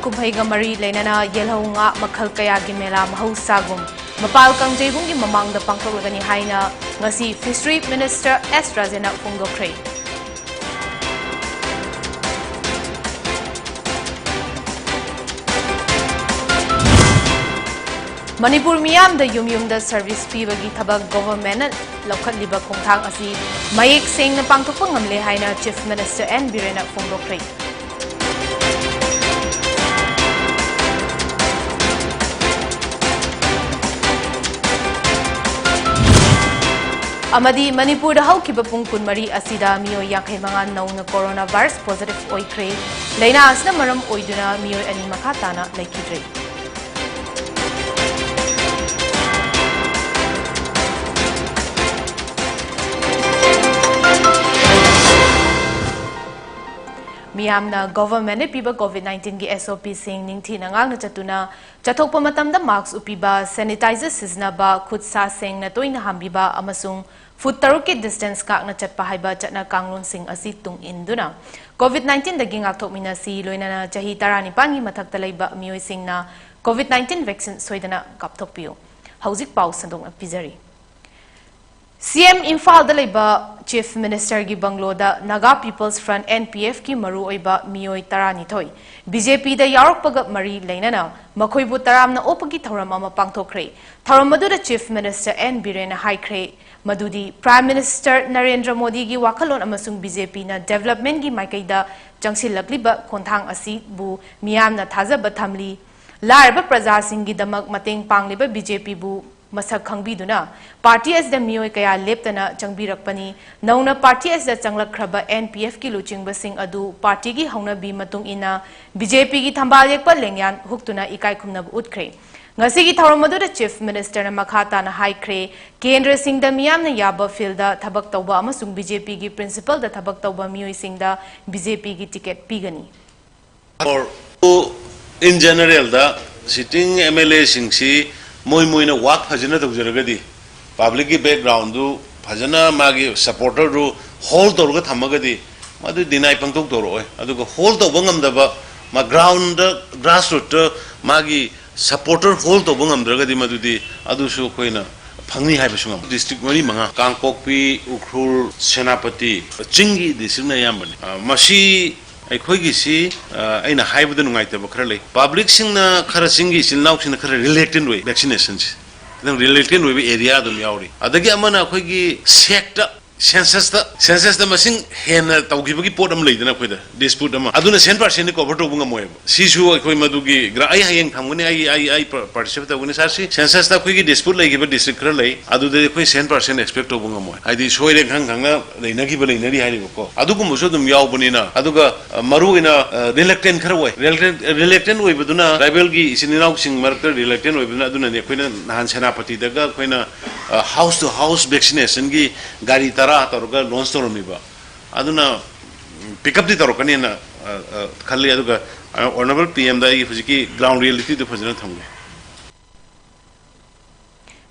kumhaiga mari leinana yelhaunga makhal kaya gi mela mahusagum mapal kangjebung gi mamangda pangtholagani haina ngasi Fishery Minister S Rajena phongdokre Manipur miyam da yum da service pibagi thabak government laukhatliba khongthang asi mayek sengna pangthokpa ngamle haina Chief Minister N Birena phongdokre Amadi Manipur da haukiba pung kunmari asida miyoi yankhay manga nauna coronavirus positive oikre laina asna maram oiduna miyoi ani makha tana laikidre Miyamna government ne piba COVID-19 gi SOP sing ningthi nangang na chatuna chathokpa matamda mask upiba sanitizer siznaba khud sa seng na toina hambiba amasung foot taruki distance ka na chatpa haiba chatna kanglon sing asi tung induna COVID-19 dagi ngakthok minasi loinana chahi 19 gi mathakta leiba miyoi singna COVID-19 vaccine soidana kapthokpiyo hauzik pau sandong pizari CM Imphal da leiba Chief Minister gi Banglo da Naga People's Front NPF ki maru oiba miyoi tarani thoi BJP da yarokpaga mari leinana makhoibu taramna opagi thoram ama pangthokre thoram madu da Chief Minister N Birena haikre madudi Prime Minister Narendra Modi gi wakalon amasung BJP na development gi maikaida jangsilakliba khonthang asi bu miyamna thajaba thamli larba praja singgi damak mateng pangliba BJP bu masak khangbiduna party as the miyoi kaya leptana changbirakpani nauna party as the changlakhraba NPF ki luchingba sing adu party gi hauna bi matung ina BJP gi thambal yekpa lengyan huktuna ikai khumna utkre ngasi gi thawramadu da Chief Minister na makhata na haikre Kendra Singh da miyam na yaba field da thabak tawba amasung BJP gi principal da thabak tawba miyoi sing da BJP gi ticket pigani or in general da sitting MLA sing si moi na work phajana tawjaragadi public ki background du phajana magi supporter ru hold torga thamagadi madu dinai pangtok toro aduga hold to bangam daba ma ground grassroots magi supporter hold to bangam dragadi madudi adu su koina phangni hai basungam district mari manga kangpokpi ukhrul senapati chingi district na yambani masi ꯑꯩꯈꯣꯏꯒꯤ ꯁꯤ ꯑꯩꯅ ꯍꯥꯏꯕꯗ ꯅꯨꯡꯉꯥꯏꯇꯕ ꯈꯔ ꯂꯩ public ꯁꯤꯡꯅ ꯈꯔ ꯁꯤꯡꯒꯤ ꯏꯆꯤꯜ ꯏꯅꯥꯎꯁꯤꯡꯅ ꯈꯔ ꯔꯤꯂꯦꯛꯇꯦꯟ ꯑꯣꯏ ꯚꯦꯛꯁꯤꯅꯦꯁꯟꯁꯤ ꯈꯤꯇꯪ ꯔꯤꯂꯦꯛꯇꯦꯟ ꯑꯣꯏꯕ ꯑꯦꯔꯤꯌꯥ ꯑꯗꯨꯝ ꯌꯥꯎꯔꯤ ꯑꯗꯒꯤ ꯑꯃꯅ ꯑꯩꯈꯣꯏꯒꯤ ꯁꯦꯛꯇ ꯁꯦꯟꯁꯁꯇ ꯃꯁꯤꯡ ꯍꯦꯟꯅ ꯇꯧꯈꯤꯕꯒꯤ ꯄꯣꯠ ꯑꯃ ꯂꯩꯗꯅ ꯑꯩꯈꯣꯏꯗ ꯗꯤꯁꯄ꯭ꯌꯨꯠ ꯑꯃ ꯑꯗꯨꯅ 100% ꯀꯣꯚꯔ ꯇꯧꯕ ꯉꯝꯃꯣꯏꯕ ꯁꯤꯁꯨ ꯑꯩꯈꯣꯏ ꯃꯗꯨꯒꯤ ꯑꯩ ꯍꯌꯦꯡ ꯊꯝꯒꯅꯤ ꯑꯩ ꯄꯥꯔꯇꯤꯁꯤꯄꯦꯠ ꯇꯧꯒꯅꯤ ꯁꯥꯔꯁꯤ ꯁꯦꯟꯁꯁꯇ ꯑꯩꯈꯣꯏꯒꯤ ꯗꯤꯁꯄ꯭ꯌꯨꯠ ꯂꯩꯈꯤꯕ ꯗꯤꯁꯇ꯭ꯔꯤꯛ ꯈꯔ ꯂꯩ ꯑꯗꯨꯗꯗꯤ ꯑꯩꯈꯣꯏ 100% ꯑꯦꯛꯁꯄꯦꯛ ꯇꯧꯕ ꯉꯝꯃꯣꯏ ꯍꯥꯏꯗꯤ ꯁꯣꯏꯔꯦ ꯈꯪꯅ ꯂꯩꯅꯔꯤ ꯍꯥꯏꯔꯤꯕꯀꯣ ꯑꯗꯨꯒꯨꯝꯕꯁꯨ ꯑꯗꯨꯝ ꯌꯥꯎꯕꯅꯤꯅ ꯑꯗꯨꯒ ꯃꯔꯨꯑꯣꯏꯅ ꯔꯤꯂꯦꯛꯇꯦꯟ ꯈꯔ ꯑꯣꯏ ꯔꯤꯂꯦꯛꯇꯦꯟ ꯑꯣꯏꯕꯗꯨꯅ ꯇ꯭ꯔꯥꯏꯕꯦꯜꯒꯤ ꯏꯆꯤꯟ ꯏꯅꯥꯎꯁꯤꯡ ꯃꯔꯛꯇ ꯔꯤꯂꯦꯛꯇꯦꯟ ꯑꯣꯏꯕꯗꯨꯅ ꯑꯗꯨꯅꯅꯤ ꯑꯩꯈꯣꯏꯅ ꯅꯍꯥꯟ ꯁꯦꯅꯥꯄꯇꯤꯗꯒ ꯑꯩꯈꯣꯏꯅ house to house vaccination gi gari tara taruga launch toromiba aduna pick up di tarokani na khalli aduga honorable PM da hujiki ground reality du phajana thamge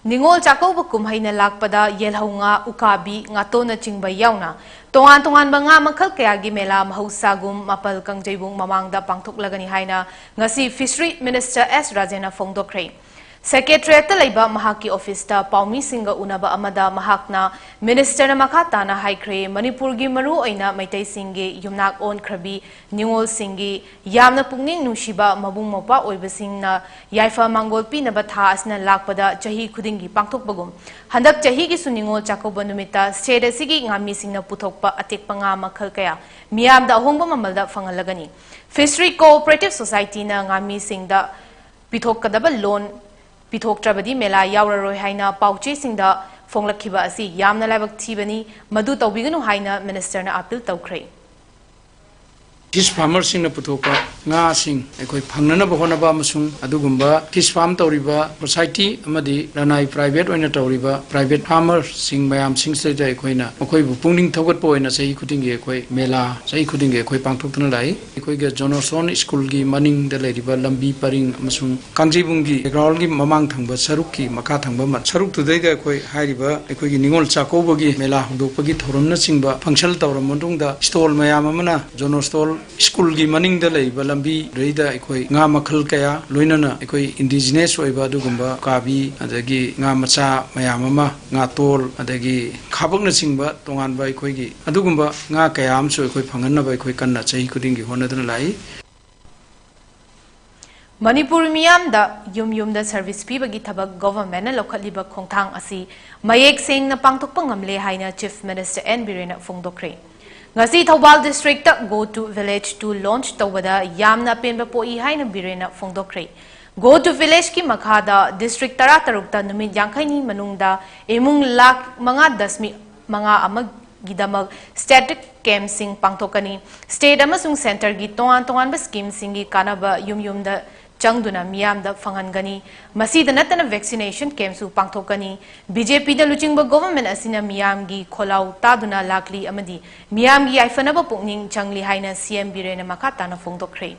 Ningol Jacob kumhaina lakpada yelhaunga ukabi ngatona chingba yauna tongan ba nga makhal kaya gi mela mahusagum mapal kangjebung mamangda pangthoklagani haina ngasi Fishery Minister S Rajena phongdokre Secretariat laiba mahaki office ta paumi singa unaba amada mahakna minister na makata na haikre Manipur gi maru oina maitai singe yumnak on khrabi ningol singi yamna pungning nushiba mabung mopa oiba singna yaifa mangolpi na batha asna lakpada chahi khudingi pangthokbagum handak chahi gi suningol chakoba numita state sigi ngami singna puthokpa atekpa nga makhal kaya miyam da hongba mamalda fangalagani Fishery Cooperative Society na ngami singda pithokadaba loan Pithoktrabadi mela yauraroi haina pauche singda fonglakhiba asi yamna laibak thibani madu tawbiganu haina minister na appeal tawkhre Fish farmers sing na putoka nga sing ekoi phangnana bahona ba masung adugumba fish farm tawriba society amadi ranai private oina tawriba private farmers sing mayam sing se jai koina ekoi bu pungning thogat po oina sei khuding ge ekoi mela sei khuding ge ekoi pangthokna lai ekoi ge jonoson school gi maning da leriba lambi paring amasung kangjibung gi ground gi mamang thangba saruk ki makha thangba ma saruk tudai ga ekoi hairiba ekoi gi ningol chakoba gi mela hongdokpa gi thorom na singba function tawram mandung da stall mayam amana jono stall school gi maning da lei bala lambi reida ekoi nga makhal kaya loinana ekoi indigenous oiba adugumba kabi adagi nga macha mayam ama nga tol adagi khabakna singba tongan ba ekoi gi adugumba nga kaya amso ekoi phanganna ba ekoi kanna chahi kuding gi honadana lai Manipur miyam da yum da service pibagi thabak government na lokhaliba khongthang asi mayek sing na pangthokpa ngamle haina Chief Minister N Birena phongdokre ngasi Thobal district ta go to village to launch tawada yamna penba poi haina Birena phongdokre go to village ki makhada district tara tarukta numit yangkhaini manungda emung lak manga dasmi manga amag gidamak static camp sing pangthokani state amasung center gi tongan ba scheme singi kanaba yum da Changduna miyam da fangangani masida natana vaccination camp su pangthokani BJP da luchingba government asina miyam gi kholau taduna lakli amadi miyam gi aifanaba pukning changli haina CM Birena makata na phongdokre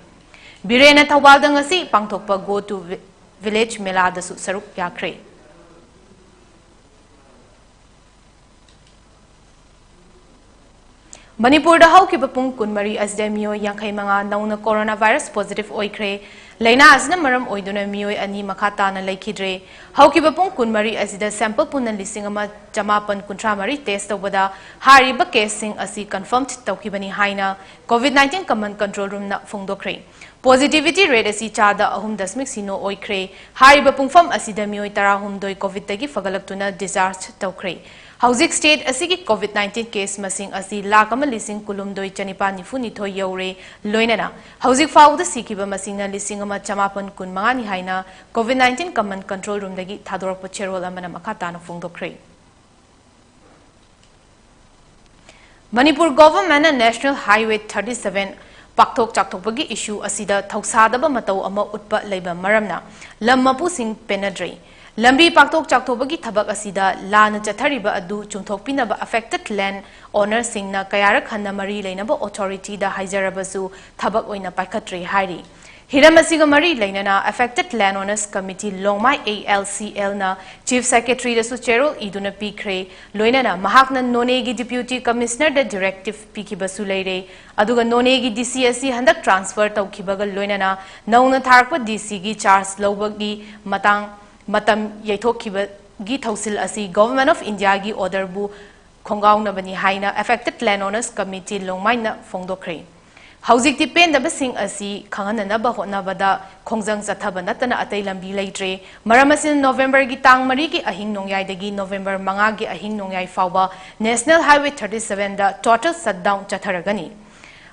Birena Thobal da ngasi pangthokpa go to village mela da su saruk yakre Manipur da hauki bapung kunmari asda mioi yangkai manga nauna coronavirus positive oikre Laina asna maram oiduna mioi ani makata na laikidre hauki bapung kunmari asida sample punan lisingama jamapan kuntramari test tawada hariba casing asi confirmed tawkibani haina COVID-19 command control room na phongdokre positivity rate asi chada 3.0 oikre hariba pungfam asida mioi 13 COVID tagi fagalaktuna discharge tawkre Housing state asigi COVID-19 case masing asi lakama lising kulumdoi chanipa nifuni thoi yaure loinana housing fauda sikiba masing na lising ama chamapan kun mangani haina COVID-19 command control room dagi thadorpa cherol amana makata na phongdokre Manipur government na National Highway 37 Pakthok chakthokbagi issue asida thausadaba matau ama utpa leiba maramna lammapu sing penadre Lambi paktok chakthobagi thabak asida lana chathariba adu chungthokpinaba affected land owner singna kayara khanna mari leinaba authority da haijarabasu thabak oina paikhatre hairi hiramasiga mari leinana affected land owners committee longmai ALCL na chief secretary da su cherol iduna pikre loinana mahakna none gi deputy commissioner da directive pikibasu leire aduga none gi DCSC handak transfer tawkibaga loinana nauna tharpa DC gi charge lobagi matam yaithokhiba gi thausil asi government of India gi order bu khongaung bani haina affected land owners committee longmai na phongdokre hauzik ti pen da basing asi khangana ba hotna bada khongjang chathaba natana atai lambi leitre maramasin November gi tang mari gi ahing nongyai dagi November manga gi ahing nongyai fawba National Highway 37 da total shutdown chatharagani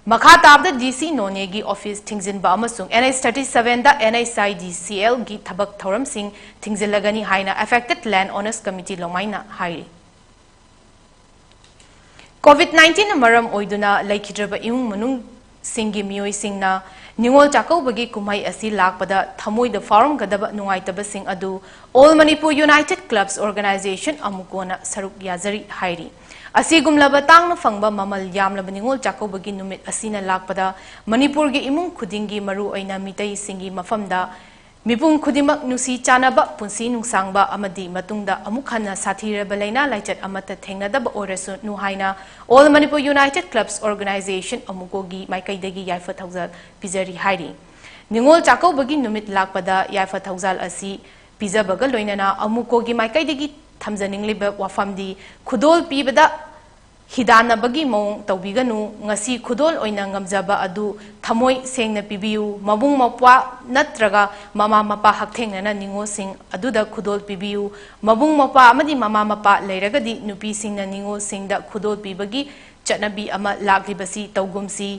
Makha tabda DC none gi office thingzin ba amasung NH37 da NHIDCL gi thabak thoram sing thingzilagani haina affected land owners committee lomaina hairi COVID-19 maram oiduna laikhidraba imung manung singi mioi singna ningol chakau bagi kumai asi lakpada thamoi da forum gadaba nungaitaba sing adu All Manipur United Clubs Organization amukona saruk yazari hairi Asigumlaba tangna fangba mamal yamlaba ningol chakobagi numit asina lakpada Manipur gi imung khudingi maru oina mitai singi mafamda mipung khudimak nusi chanaba punsi nungsangba amadi matungda amukhanna sathiraba laina laichat amata thengnadaba orasu nuhaina All Manipur United Clubs Organization amukogi maikaidagi yaifa thawjal pizari hairi ningol chakobagi numit lakpada yaifa thawjal asi pizabaga loinana amukogi maikaidagi thamjaningliba wafamdi khudol pibada hidana bagi mong tawbiganu ngasi khudol oina ngamjaba adu thamoi sengna pibiu mabung mapwa natraga mama mapa hakthengna ningo sing aduda khudol pibiu mabung mapa amadi mama mapa leiragadi nupi singna ningo singda khudol pibagi chanabi ama laglibasi tawgumsi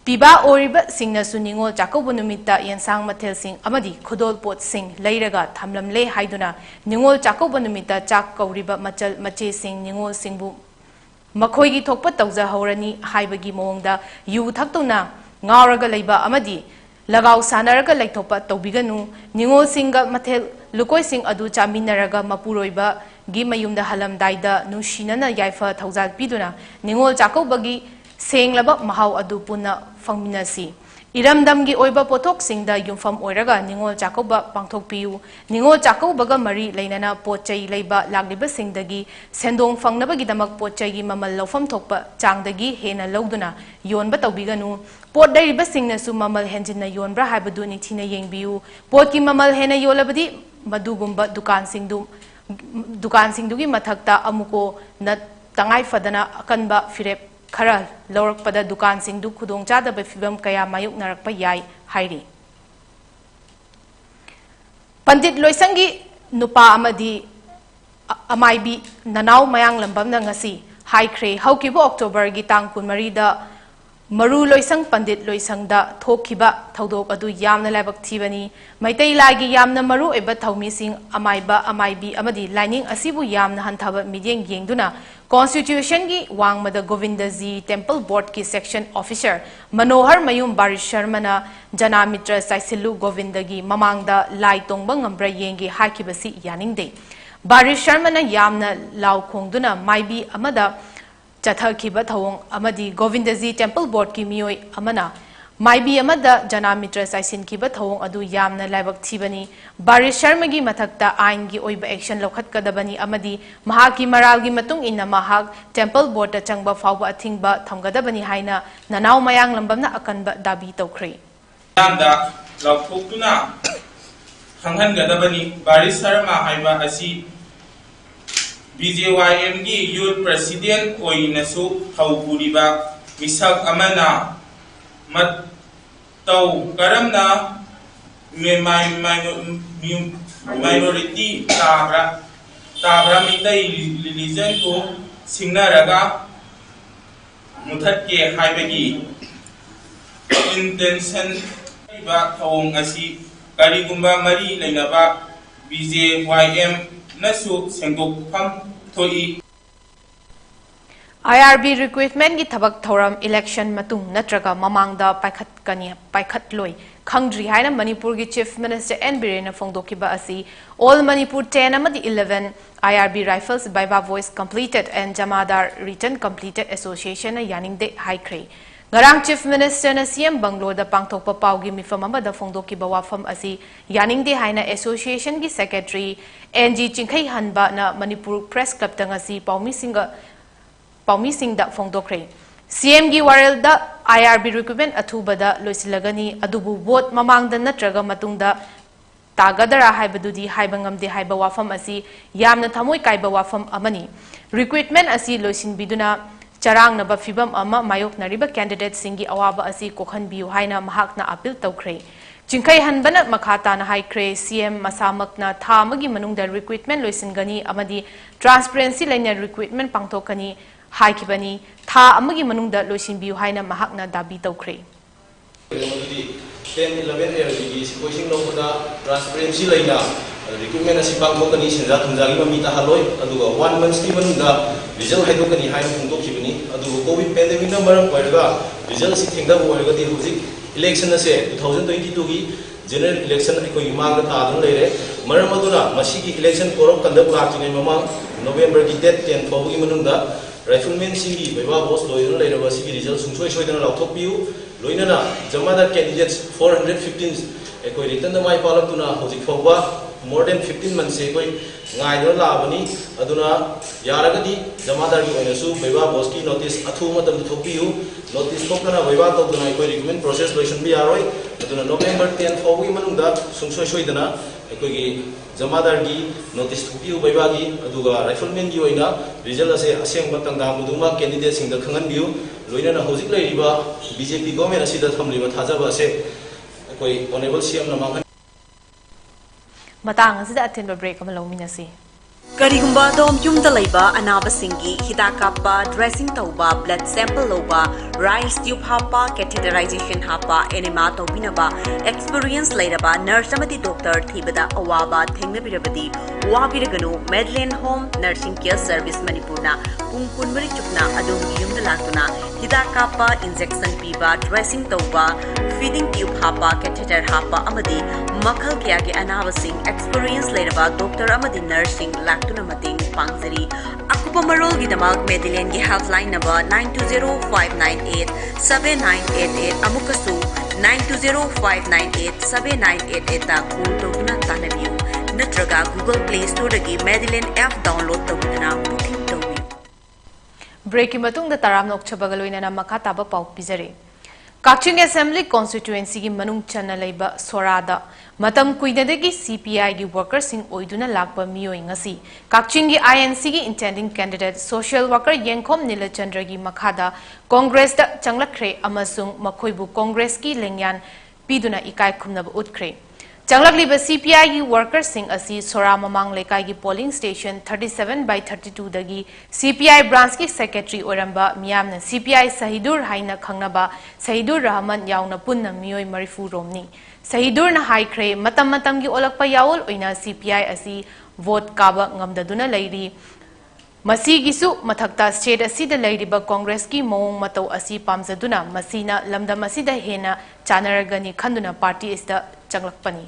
Piba oriba singna suningo Jacobo numita yansang mathel sing amadi khudol pot sing leiraga thamlamle haiduna ningol Jacobo numita chak kauriba machal mache sing ningol singbu makhoigi thokpa tawja horani haibagi mongda yu thaktuna ngauraga leiba amadi lagaw sanaraga leithokpa tawbiganu ningol singa mathel lukoi sing adu chaminaraga mapuroiba gi mayumda halamdaida nushinana yaifa thawjal piduna ningol Jacobo bagi Senglaba mahau adu puna fangminasi इरमदमगी ओइबा पोथोकसिंगदा युमफम ओइरगा निंगोल चाकौबा पांथोकपियु निंगोल चाकौबगा मरी लेनाना पोचै लेबा लागलिबसिंगदगी सेंदोंग फंगनबगिदमक पोचैगी ममल लौफम थोकपा चांगदगी हेना लौदुना योनबा तौबिगनु pot दैरिबसिंगनसु ममल हेंजिनना योनब्रा हाइबदु निथिना येंगबियु पोटकी ममल हेना योलबदी मदुगुंबा दुकानसिंगदुगी मथक्ता अमुको न तंगाई फदना अकनबा फिरेप खरा लौरकपदा दुकानसिंगदु खुदोंग चादबा फिबम कया मायुकनरकपा याय हाइरि पंडित लोइसंगी नुपा अमदी अमाइबी ननाव मयांग लंबमना ngasi हाइख्रे हौकिबो October गी तांग 14 दा मरु लोइसंग पंडित लोइसंगदा थोखिबा थौदोक अदु यामना लाइबक थीबनी मैतै लागी यामना मरु एबा थौमीसिंग अमाइबा अमाइबी अमदी लाइनिंग असिबु यामना हंथाबा मिडियंग येंगदुना कॉन्स्टिट्यूशन की वांगमद गोविंद जी टेम्पल बोर्ड की सेक्शन ऑफिसर मनोहर मयूम बारिश शर्मना जनामित्र साइसिलु गोविंद की ममांगदा लाई तोंबा ngambra yengi हाकिबसी यानिंगदे बारिश शर्मना यामना लाउ खोंगदुना माइबी अमदा चथखिबा थवोंग अमदी गोविंद जी टेम्पल बोर्ड की मियोय अमना माइबी अमदा जनामित्र साइसिनखिबा थवोंग अदु यामना लाइबक थीबनी बारिश शर्मा की मथक्ता आइन की ओइबा एक्शन लौखतकदबनी अमदी महाकी मराल की मतुंग इन्ना महाक टेम्पल बोर्ड चंगबा फावबा अथिंगबा थमगदबनी हाइना ननाव मयांग लंबमना अकनबा दाबी तौख्रे यामदा लौथोक्तुना खंगहनगदबनी बारिश शर्मा हाइबा असी BJYM की यूथ प्रेसिडेंट ओइनसु थौपुरिबा मिसक अमना मतौ करमना माइनॉरिटी ताब्रा मितै रिलीजन को सिंगनरगा मुथत के हाइबगी इंटेंशन बा थौंग असी करिगुंबा मरी लेनबा BJYM नसु सेंगोकफम थोई IRB रिक्रूटमेंट की थबक थौरम इलेक्शन मतुंग नत्रगा ममांगदा पाइखतलोई खंगद्री हाइना मणिपुर की चीफ मिनिस्टर एन बिरेन फोंदोकिबा असी ऑल मणिपुर 10 अमदी 11 IRB राइफल्स बाइबा वॉइस कंप्लीटेड एंड जमादार रिटर्न कंप्लीटेड एसोसिएशन यानिंगदे हाइख्रे ngarang chief minister na CM Bangloda pangthokpa paugi mifam amada phongdokiba wafam asi yaningde haina association gi secretary NG Chingkhai Hanba na Manipur press club tangasi paumi singda phongdokre CM gi warel da IRB recruitment athubada loisilagani adubu vote mamangda natraga matungda tagadara haibadudi haibangamde haiba wafam asi yamna thamoi kaiba wafam amani recruitment asi loisinbiduna charang na ba fibam ama mayok nariba candidate singi awaba asi kokhan biu haina mahakna appeal tawkhre Chingkhai Hanbana makhata na haikre CM masamakna tha amagi manungda recruitment loisingani amadi transparency laina recruitment pangthokani haikibani tha amagi manungda loisinbiu haina mahakna dabi tawkhre 10-11 years की सिक्वेशन लोगों transparency लेना recruitment असी पांगथोकनी सेंजा थुंजागी ममीता हलोय अदुगा 1 month की मनुंदा result हाइदोकनी हाइन फुंदोखिबनी अदुगा Covid pandemic ना मरम ओइरगा result सि थेंगा ओइरगदी हुजिक election असे 2022 की जनरल इलेक्शन अखोई मांगदा तादन लेरे मरम अदुना मसीगी इलेक्शन कोरम कंडक्ट लाक्तिने ममांग नवंबर की डेट 10 फोबगी मनुंदा राइफलमैन सिंगी बेबा बॉस लोइदन लेरबा सिगी रिजल्ट सुंसोय सोयदन लाउथोकपियु लोइनना जमादार कैंडिडेट्स 415 एकोई रिटर्न माइ पालक्तुना होजिक फोबा more than 15 months से कोई गाइडर लाबनी अदुना यारगदी जमादार की ओइनसु बेबा बॉस की नोटिस अथु मतम थोपियु नोटिस थोकना बेबा तोदना कोई रिक्रूटमेंट प्रोसेस लोइसन भी यारोय अदुना नवंबर 10 फोबगी मनुंदा सुंसोय सोयदना कोई जमादार की नोटिस थोपियु बेबा की अदुगा राइफलमैन की ओइना रिजल्ट असे असेंग मतंगा मुदुमा कैंडिडेट सिंग द खंगनबियु लोइना होजिक लेरिबा बीजेपी गवर्नमेंट असिदा थमलिबा थाजाबा असे कोई ऑनरेबल सीएम नमांग matang asida atin break ama lawminasi Karigumba dom yumda laiba anabasingi hidakapa dressing tauba blood sample loba rice tube hapa catheterization hapa enema tobinaba experience lairaba nurse amati doctor thibada awaba thengnabirabadi wabiraganu Medland Home Nursing Care Service Manipurna pungkunmari chukna adum yumda latuna hidakapa injection piba dressing tauba feeding tube hapa catheter hapa amadi makhal kya ge anabasing experience lairaba doctor amadi nursing tuna mating pangzari akupa marol gi damak Medellin gi helpline number 92059 7988 amukasu 9205987988 ta call tawduna tanabiu natraga Google Play Store dagi Medillion app download tawduna booking tawi break matung da taram nok chabagaloina na makha taba pau pizare Kaching Assembly constituency gi manung chana leiba sorada matam kuidadagi CPI gi workers sing oiduna lakpa miyoi ngasi Kaching gi INC gi intending candidate social worker Yengkhom Nilachandra gi makhada Congress da changlakre amasung makhoibu Congress ki lengyan piduna ikai khumnab utkre Changlakliba CPI gi workers sing asi sora mamang lekai gi polling station 37/32 dagi CPI branch ki secretary oramba miyamna CPI Sahidur haina khangnaba Sahidur Rahman yauna punna miyoi marifu romni Sahidur na haikre matam gi olakpa yaol oina CPI asi vote kaba ngamdaduna leiri Masigisu mathakta state asida leiriba Congress ki mawong matau asi pamjaduna masina lamdam asida hena chanaragani khanduna party ista changlakpani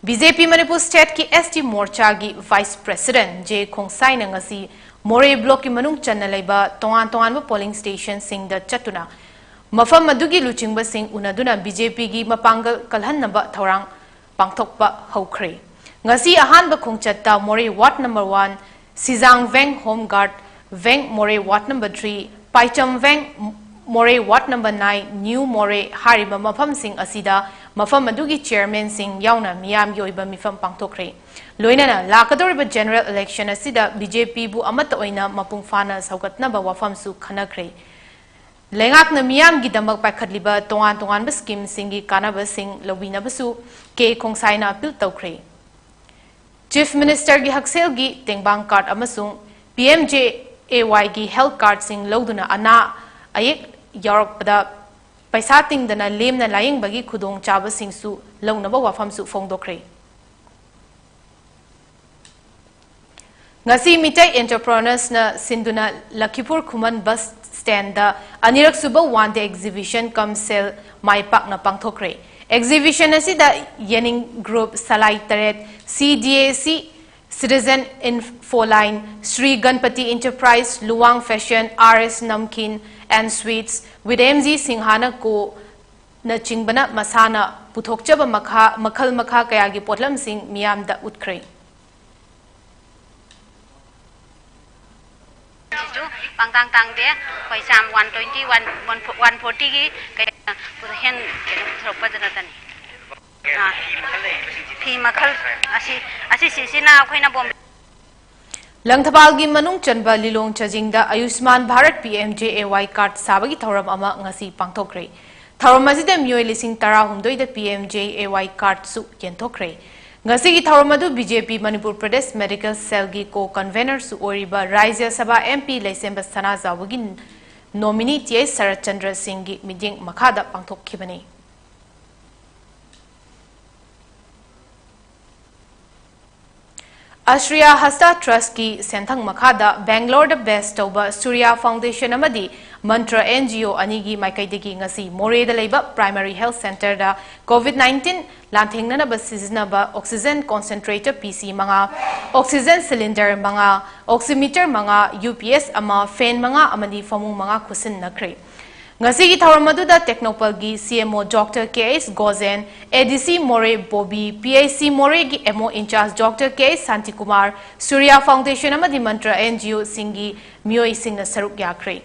BJP Manipur State ki ST Morcha gi Vice President J Khongsai na ngasi More Block ki manung channa leiba tongan polling station sing da chatuna mafam madugi luchingba sing unaduna BJP gi mapangal kalhannaba thorang pangthokpa haukhre ngasi ahanba khongchatta More Ward number 1 Sizang Veng Home Guard Veng More Ward number 3 Paicham Veng More Ward number 9 New More hariba mafam sing asida mafam adugi chairman sing yauna miyam yoiba mifam pangthokre loinana lakadoriba general election asida BJP bu amata oina mapung fana saugatnaba wafam su khanakre lengakna miyam gi damak paikhatliba tongan ba scheme singi kanaba sing lobinaba su ke khongsaina appeal tawkre Chief Minister gi haksel gi tengbang card amasung PMJ AY gi health card sing loduna ana ayek yarakpada paisa tingdana lemna laying bagi khudong chaba singsu launaba wafam su fongdokre ngasi mitai entrepreneurs na sinduna Lakhipur Khuman bus stand da anirak suba one day exhibition come sell maipak na pangthokre exhibition asida yening group salai taret CDAC Citizen Infoline Sri Ganpati Enterprise Luwang Fashion RS Namkin and Sweets with MG Singhana ko na chingbana masana puthokchaba makhal kaya gi potlam sing miyam da utkre pangtang tang de paisam 120 140 gi hen thropa janatan thi makhal asi sisina khoina bom Langthapal gi manung chanba lilong chajingda Ayushman Bharat PMJAY card sabagi thoram ama ngasi pangthokre thoram asida myoi lising tara humdoi da PMJAY card su yenthokre ngasi gi thoram adu BJP Manipur Pradesh Medical Cell gi co convener su oriba Rajya Sabha MP Laisemba Sana Zawagi nominee T.S. Sarat Chandra Singh gi meeting makhada pangthokkibani Ashriya Hasta Trust ki Senthang Makhada Bangalore the Best Toba Surya Foundation amadi Mantra NGO anigi maikaidegi ngasi More da leiba Primary Health Center da COVID-19 lanthengnana ba sizinaba oxygen concentrator PC manga oxygen cylinder manga oximeter manga UPS ama fan manga amadi famung manga kusin nakre ngasi gi tharamadu da technopal gi CMO Dr. KS Gozen ADC More Bobby PAC More gi MO in charge Dr. KS Santikumar Surya Foundation amadi Mantra NGO singi myoi singna saruk yakre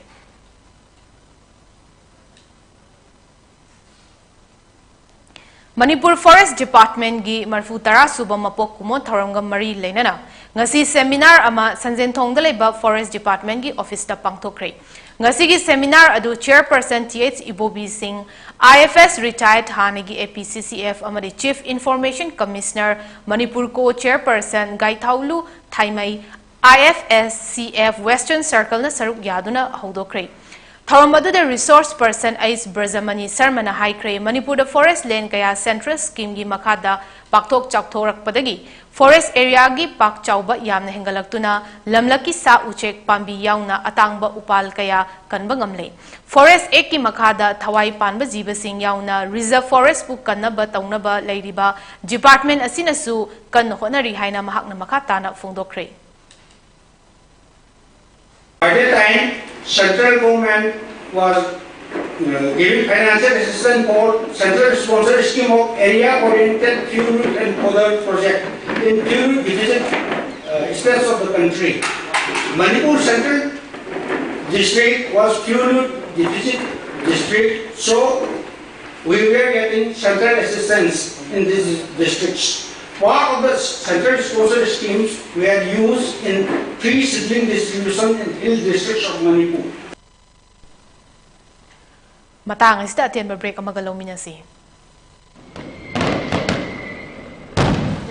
Manipur Forest Department gi marfu tara suba mapok kumo tharamga mari leinana ngasi seminar ama sanjenthong da leba Forest Department gi office ta pangthokre ngasi gi seminar adu chairperson TH Ibobi Singh IFS retired hanagi APCCF amadi Chief Information Commissioner Manipur co chairperson Gaithaulu Thaimai IFSCF Western Circle na saruk yaduna hodokre Tharamadu the resource person Ais Brazamani Sarmana Haikre Manipur the forest land kaya central scheme gi makada pakthok chaktorak padagi forest area gi pak chauba yamna hengalaktuna lamlaki sa uchek pambi yauna atangba upal kaya kanba ngamle forest ek ki makada thawai panba jiba sing yauna reserve forest pu kanaba taunaba leiriba department asinasu kan honari haina mahakna makata na fongdokre By that time, central government was giving financial assistance for central sponsor scheme of area-oriented fuel and power project in few division states of the country. Manipur Central District was fuel deficit district, so we were getting central assistance in these districts. Part of the central sponsor schemes were used in free seedling distribution in hill districts of Manipur. Matang isda atin break amagalaw minasi.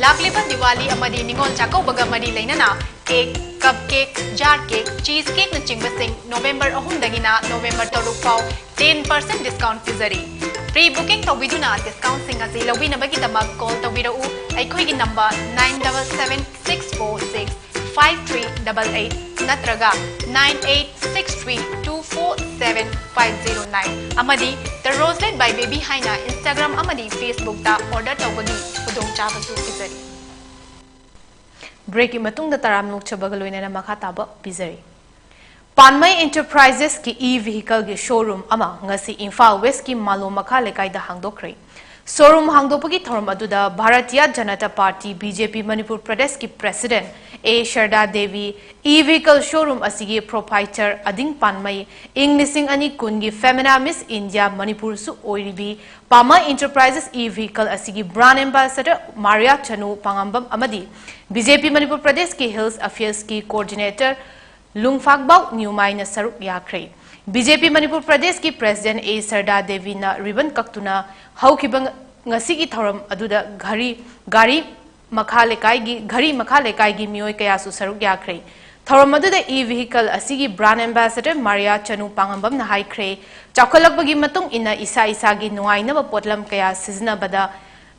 Laklipan Diwali amadi Ningon Chakaubaga madi lainana cake, cupcake, jar cake, cheesecake na chingbasing November 3 dagina November 3 pau 10% discount pizari. Pre-booking tawiduna discount sing asi lawina bagi damag call tawirau aikoi gi number 9776465388 natraga 9863247509 amadi The Roselet by Baby Haina Instagram amadi Facebook ta order tawagi khudong chabasu pizari. Break matung da taram lok chabagaloina na makataba pizari. Panmay Enterprises ki e-vehicle ki showroom ama ngasi Imphal West ki Malo Makha lekai da hangdokre. Showroom hangdopagi thorum aduda Bharatiya Janata Party BJP Manipur Pradesh ki President A. Sharda Devi e-vehicle showroom asigi proprietor Ading Panmay Ing Ani Kungi Femina Miss India Manipur su oiribi Panmay Enterprises e-vehicle asigi brand ambassador Maria Chanu Pangambam Amadi BJP Manipur Pradesh ki Hills Affairs ki coordinator Lungfagbau Newmai na saruk yakre. BJP Manipur Pradesh ki President A. Sharda Devi na ribbon kaktuna haukibang ngasi ki thoram aduda gari makha lekai gi mioi kaya su saruk yakre. Thoram aduda e-vehicle asigi brand ambassador Maria Chanu Pangambam na haikre. Chakolakbagi matung ina isa gi nuai na potlam kaya sizna bada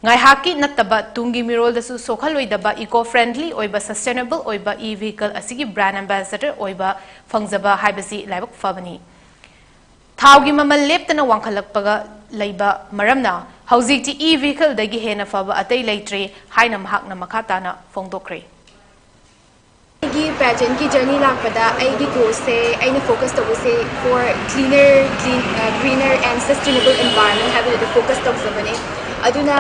ngai haki nataba tungi mirol dasu sokhaloi daba eco-friendly oiba sustainable oiba e-vehicle asigi brand ambassador oiba fangjaba haibasi laibak fabani. Thaugi mamal leptana wangkhalakpaga laiba maramna haujikti e-vehicle dagi hena faba atai leitre haina mahakna makhatana fongdokre. Igi pageant ki journey lakpada aigi goal se aina focus to se for greener and sustainable environment have the focus to sabane aduna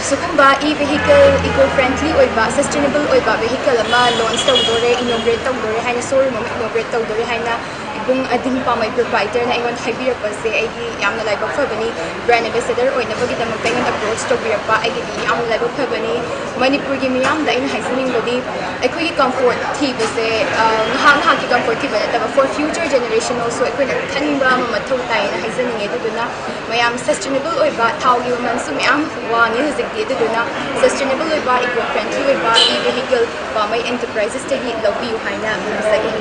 sukumba e-vehicle eco-friendly oiba sustainable oiba vehicle ama launch tawdore inaugurate tawdore haina showroom ama inaugurate tawdore haina ibung ading pamay provider na ingon haibirapa se aigi yamna laibak fabani brand ambassador oina bagi damag taingon approach to birapa aigi yamna laibak fabani Manipur gi miyam da ina haisening bodi aikoi comfort thiba se ha ki comfort thiba ta for future generation also aikoi na thanimba ma mathau tai na haisening eduna mayam sustainable oiba thaugi mansu miyam wani hizikti eduna sustainable oiba eco-friendly oiba e-vehicle Panmay Enterprises tagi lawbiu haina sagi.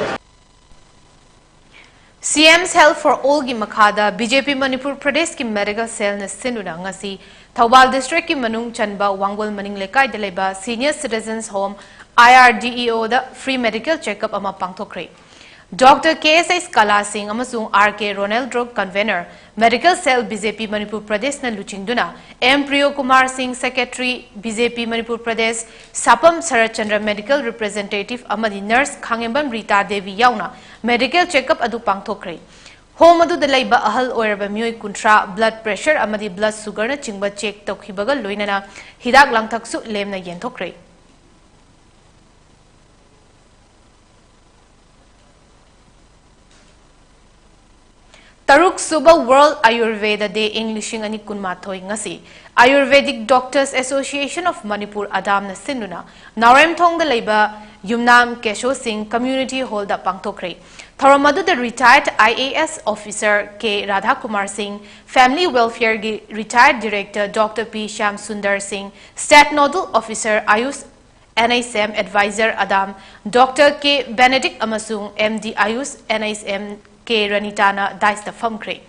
CM's Health for All gi makhada BJP Manipur Pradesh ki medical cell na sinuna ngasi Thawbal district ki manung chanba Wangol maning lekai deleba senior citizens home IRDEO da free medical checkup ama pangthokre. Dr. KSS Kala Singh amasung RK Ronald Drog convener medical cell BJP Manipur Pradesh na luchingduna M Priyo Kumar Singh secretary BJP Manipur Pradesh Sapam Sarachandra medical representative amadi nurse Khangembam Rita Devi yauna medical checkup adu pangthokre. Home adu dalaiba ahal oiraba mioi kuntra blood pressure amadi blood sugar na chingba check tokhibaga loinana hidak langthaksu lemna yenthokre. Taruk Suba World Ayurveda Day Englishing ani kunmathoi ngasi Ayurvedic Doctors Association of Manipur Adam na sinuna Narem Thong da leiba Yumnam Kesho Singh Community Hall da pangthokre. Thoramadu the retired IAS officer K. Radha Kumar Singh, Family Welfare retired director Dr. P. Sham Sundar Singh, State Nodal Officer Ayush NISM Advisor Adam, Dr. K. Benedict Amasung, MD Ayush NISM K. Ranitana Dice the Famkre.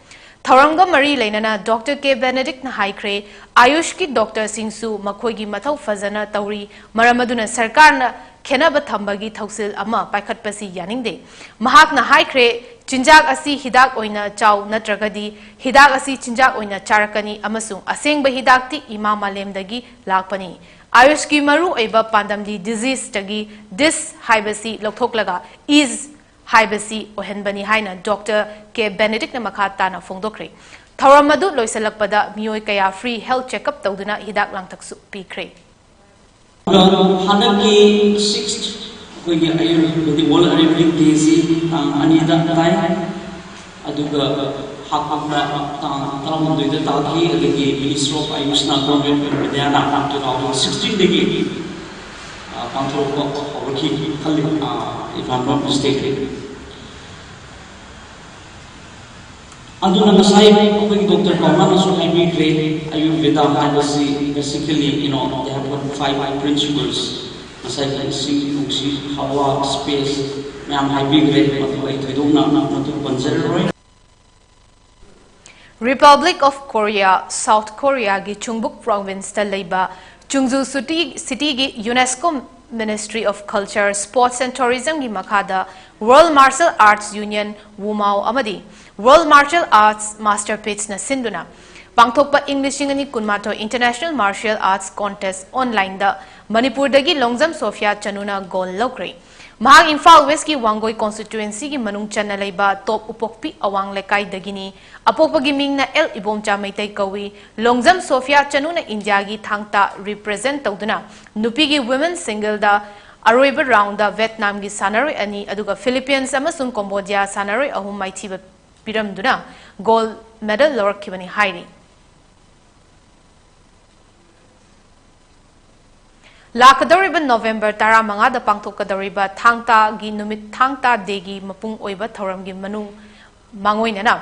Thoranga Marie Lainana, Dr. K. Benedict na Haikre, Ayush ki Dr. Singsu, Makoigi Matau Fazana Tauri, Maramaduna Sarkarna, Kenaba Thambagi Tausil Ama, Paikat Pasi Yaningde. Mahak na Haikre, Chinjak Asi Hidak Oina Chow Natragadi, Hidak Asi Chinjak Oina Charakani, Amasung, Asing Bahidakti Imama Lemdagi, Lakpani. Ayush ki Maru Eba Pandamdi disease Tagi, this Haibasi Lokthoklaga is हाइबसी ओहनबनी हाइना doctor K Benedict न मखा ताना फोंदोक्रे थौरम अदु लोइसलकपदा मियोय कया फ्री हेल्थ चेकअप तौदुना हिदाक लांगथकसु पीख्रे हानकी 6th कोई आयुर्वेदिक वर्ल्ड आयुर्वेदिक डे सी अनिदा ताई अदुगा हाकना तरामदुइदा ताकी अदगी मिनिस्टर ऑफ आयुषना गवर्नमेंट विद्याना 2016 दगी पांथरो होरखी खल्ली if I'm not mistaken aduna masai apagi doctor kauna nasu haibigre ayurveda habasi basically they have got 5 principles masai sing uksi hawa space mam haibigre matlai thidona natu panjaroi Republic of Korea South Korea gi Chungbuk province ta leiba Chungju city gi UNESCO Ministry of Culture, Sports and Tourism gi makada World Martial Arts Union Wumau amadi World Martial Arts Masterpiece na sinduna pangthokpa English ngani kunmato International Martial Arts Contest online da Manipur dagi Longjam Sophia Chanuna goal lokre mahang Imphal West ki Wangoi constituency gi manung channa leiba top upokpi awang lekai dagini apokpa gi mingna El Ibomcha meitai kawi Longjam Sophia Chanuna India gi thangta represent tawduna nupi gi women single da aroiba round da Vietnam gi sanaroi ani aduga Philippines amasung Cambodia sanaroi ahum maithiba piramduna gold medal lorkibani hairi Lakadoriba November Tara Manga da Pangtokadoriba Thangta gi numit Thangta degi mapung oiba thoram gi manung mangoinana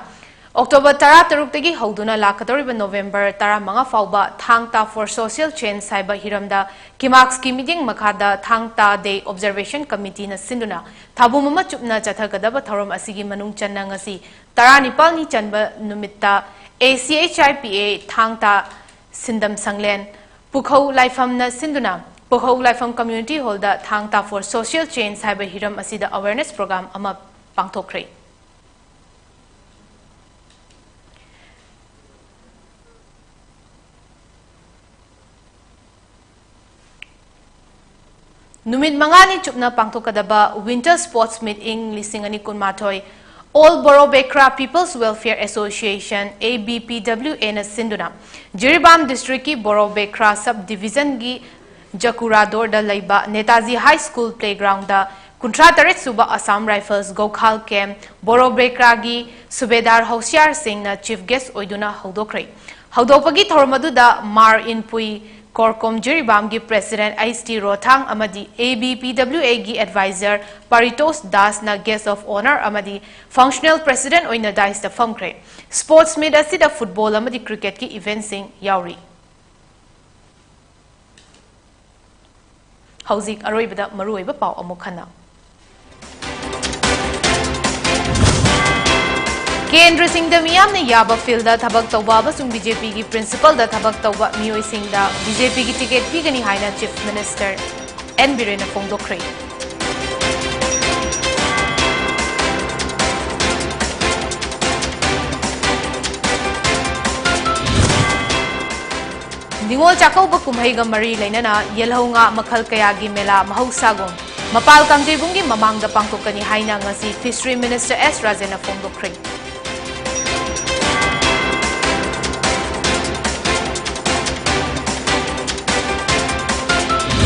October Tara Taruk Hauduna Lakadoriba November Tara Manga Fauba Thangta for Social Change Cyber Hiramda Kimakski meeting Makada Thangta Day Observation Committee na Sinduna Tabu Mama Chupna Chathagadaba Thoram Asigi Manung Chanangasi Tara Nipal ni Chanba Numitta ACHIPA Thangta Sindam Sanglen Pukhau Laifam na Sinduna Pukhau Laifam Community Holda Thangta for Social Change Cyber Hiram Asida Awareness Program Ama Pangtokre Numit mangani chupna pangtokadaba Winter Sports Meeting lisingani kunmatoi All Borobekra People's Welfare Association ABPWA na sinduna Jiribam District ki Borobekra Subdivision gi Jakurador da Laiba Netaji High School Playground da Kuntrataret Suba Assam Rifles Gokhal Camp Borobekra gi Subedar Hosiar Singh na Chief Guest Oiduna Haudokre Haudopagi Thormadu da Mar Inpui Korkom Jiribam gi President IST Rothang Amadi ABPWA gi Advisor Paritos Das na Guest of Honor Amadi Functional President Oina Dais da Famkre Sports Meet asida Football Amadi Cricket ki event sing yauri Hauzik Aroibada Maruiba Pau Amukhana Kendra Singh da miyam na yaba field da thabak tawba basung BJP gi principal da thabak tawba mioi Singh da BJP gi ticket pigani haina Chief Minister N Birena Fongdokre Ningol Chakauba Kumhaiga Mari Lainana Yelhonga Makhal Kayagi Mela Mahausagom Mapal Kamjebungi Mamang da Pangtokani haina ngasi Fishery Minister S Razena Fongdokre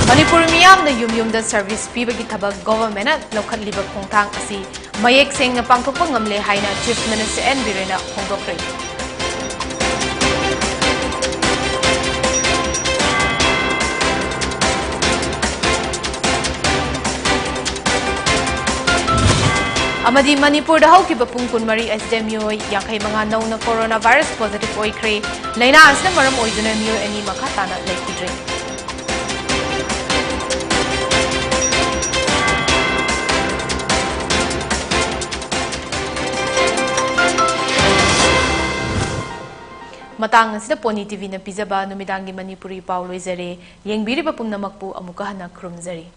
Manipuri miyam na yum da service piba gi thabak government na lokhat liba khongthang asi mayek seng na pangthokpa ngamle haina Chief Minister N Birena Khongdokre Amadi Manipur da haukiba pung kunmari SDMU yakai manga nauna coronavirus positive oikre laina asna maram oiduna miyo ani makhatana laikidre Matang sida PONYTV na pizaba numidangi Manipuri Paulo Izare yengbiri pa pumnamakpu amuka hana krumzari